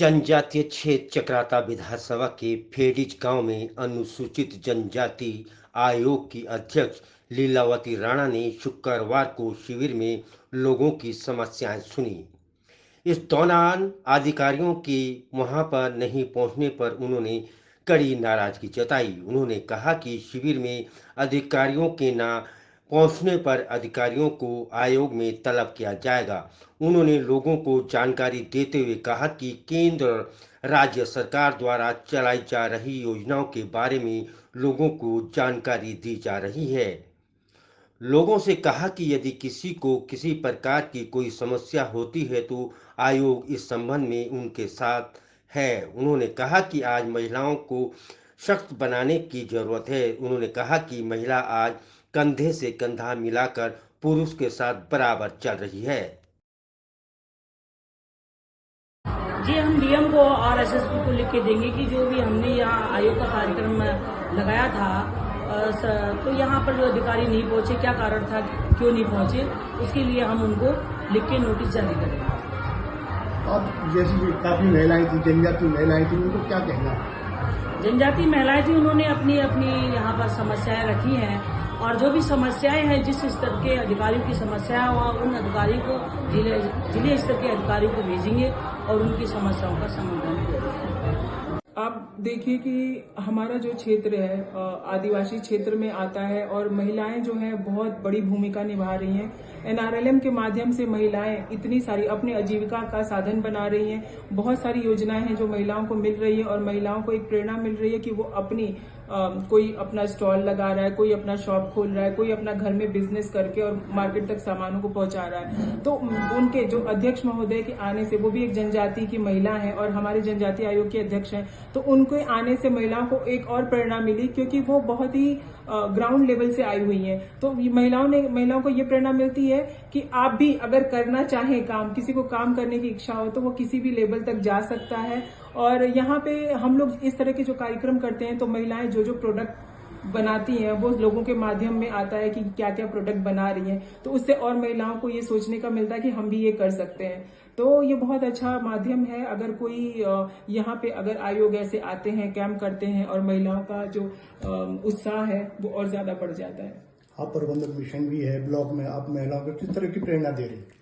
जनजातीय क्षेत्र चक्राता विधानसभा के फेडिज गांव में अनुसूचित जनजाति आयोग की अध्यक्ष लीलावती राणा ने शुक्रवार को शिविर में लोगों की समस्याएं सुनी। इस दौरान अधिकारियों के वहां पर नहीं पहुंचने पर उन्होंने कड़ी नाराजगी जताई। उन्होंने कहा कि शिविर में अधिकारियों के ना पहुंचने पर अधिकारियों को आयोग में तलब किया जाएगा। उन्होंने लोगों को जानकारी देते हुए कहा कि केंद्र और राज्य सरकार द्वारा चलाई जा रही योजनाओं के बारे में लोगों को जानकारी दी जा रही है। लोगों से कहा कि यदि किसी को किसी प्रकार की कोई समस्या होती है तो आयोग इस संबंध में उनके साथ है। उन्होंने कहा कि आज महिलाओं को सशक्त बनाने की जरूरत है। उन्होंने कहा कि महिला आज कंधे से कंधा मिलाकर पुरुष के साथ बराबर चल रही है। जी, हम डीएम को और एसएसपी को लिख के देंगे कि जो भी हमने यहाँ आयोग का कार्यक्रम लगाया था, तो यहाँ पर जो अधिकारी नहीं पहुंचे, क्या कारण था, क्यों नहीं पहुंचे, उसके लिए हम उनको लिख के नोटिस जारी करेंगे। अब जैसे काफी महिलाएं थी, जनजाति महिलाएं थी, उनको क्या कहना है? जनजाति महिलाएं थी, उन्होंने अपनी अपनी यहाँ पर समस्याएं रखी हैं, और जो भी समस्याएं हैं, जिस स्तर के अधिकारियों की समस्या है, उन अधिकारियों को जिले स्तर के अधिकारियों को भेजेंगे और उनकी समस्याओं का समाधान करेंगे। आप देखिए कि हमारा जो क्षेत्र है आदिवासी क्षेत्र में आता है, और महिलाएं जो हैं बहुत बड़ी भूमिका निभा रही हैं। एनआरएलएम के माध्यम से महिलाएं इतनी सारी अपनी आजीविका का साधन बना रही हैं। बहुत सारी योजनाएं हैं जो महिलाओं को मिल रही है, और महिलाओं को एक प्रेरणा मिल रही है कि वो अपनी कोई अपना स्टॉल लगा रहा है, कोई अपना शॉप खोल रहा है, कोई अपना घर में बिजनेस करके और मार्केट तक सामानों को पहुंचा रहा है। तो उनके जो अध्यक्ष महोदय के आने से, वो भी एक जनजाति की महिला है और हमारे जनजाति आयोग के अध्यक्ष हैं, तो उनके आने से महिलाओं को एक और प्रेरणा मिली, क्योंकि वो बहुत ही ग्राउंड लेवल से आई हुई हैं। तो महिलाओं को ये प्रेरणा मिलती है कि आप भी अगर करना चाहें काम, किसी को काम करने की इच्छा हो, तो वो किसी भी लेवल तक जा सकता है। और यहाँ पे हम लोग इस तरह के जो कार्यक्रम करते हैं, तो महिलाएं जो जो प्रोडक्ट बनाती हैं, वो लोगों के माध्यम में आता है कि क्या क्या प्रोडक्ट बना रही हैं, तो उससे और महिलाओं को ये सोचने का मिलता है कि हम भी ये कर सकते हैं। तो ये बहुत अच्छा माध्यम है। अगर कोई यहाँ पे अगर आयोग ऐसे आते हैं, कैंप करते हैं, और महिलाओं का जो उत्साह है वो और ज्यादा बढ़ जाता है। आप प्रबंधक मिशन भी है ब्लॉक में, आप महिलाओं को किस तरह की प्रेरणा दे रही हैं?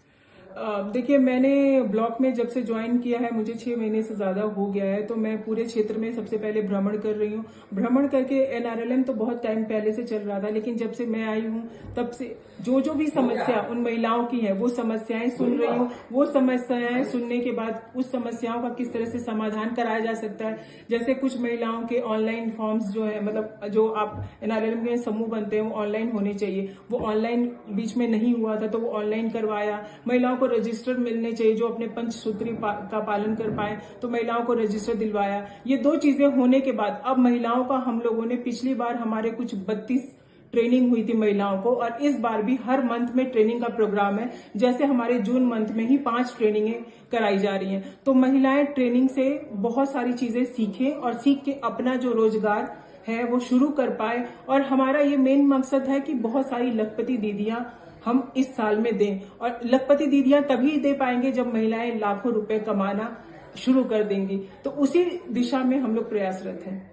देखिए, मैंने ब्लॉक में जब से ज्वाइन किया है, मुझे 6 महीने से ज्यादा हो गया है, तो मैं पूरे क्षेत्र में सबसे पहले भ्रमण कर रही हूँ। भ्रमण करके एनआरएलएम तो बहुत टाइम पहले से चल रहा था, लेकिन जब से मैं आई हूँ तब से जो जो भी समस्या उन महिलाओं की है, वो समस्याएं सुन रही हूँ। वो समस्याएं सुनने के बाद उस समस्याओं का किस तरह से समाधान कराया जा सकता है। जैसे कुछ महिलाओं के ऑनलाइन फॉर्म्स जो है, मतलब जो आप एनआरएलएम के समूह बनते हैं, वो ऑनलाइन होने चाहिए। वो ऑनलाइन बीच में नहीं हुआ था, तो वो ऑनलाइन करवाया। महिलाओं को रजिस्टर मिलने चाहिए जो अपने पंचसूत्री का पालन कर पाए, तो महिलाओं को रजिस्टर दिलवाया। ये 2 चीजें होने के बाद अब महिलाओं का हम लोगों ने, पिछली बार हमारे कुछ 32 ट्रेनिंग हुई थी महिलाओं को, और इस बार भी हर मंथ में ट्रेनिंग का प्रोग्राम है। जैसे हमारे जून मंथ में ही 5 ट्रेनिंगें कराई जा रही हैं। तो महिलाएं ट्रेनिंग से बहुत सारी चीजें सीखें और सीख के अपना जो रोजगार है वो शुरू कर पाए। और हमारा ये मेन मकसद है कि बहुत सारी लखपति दीदियां हम इस साल में दें, और लखपति दीदियां तभी दे पाएंगे जब महिलाएं लाखों रुपए कमाना शुरू कर देंगी। तो उसी दिशा में हम लोग प्रयासरत हैं।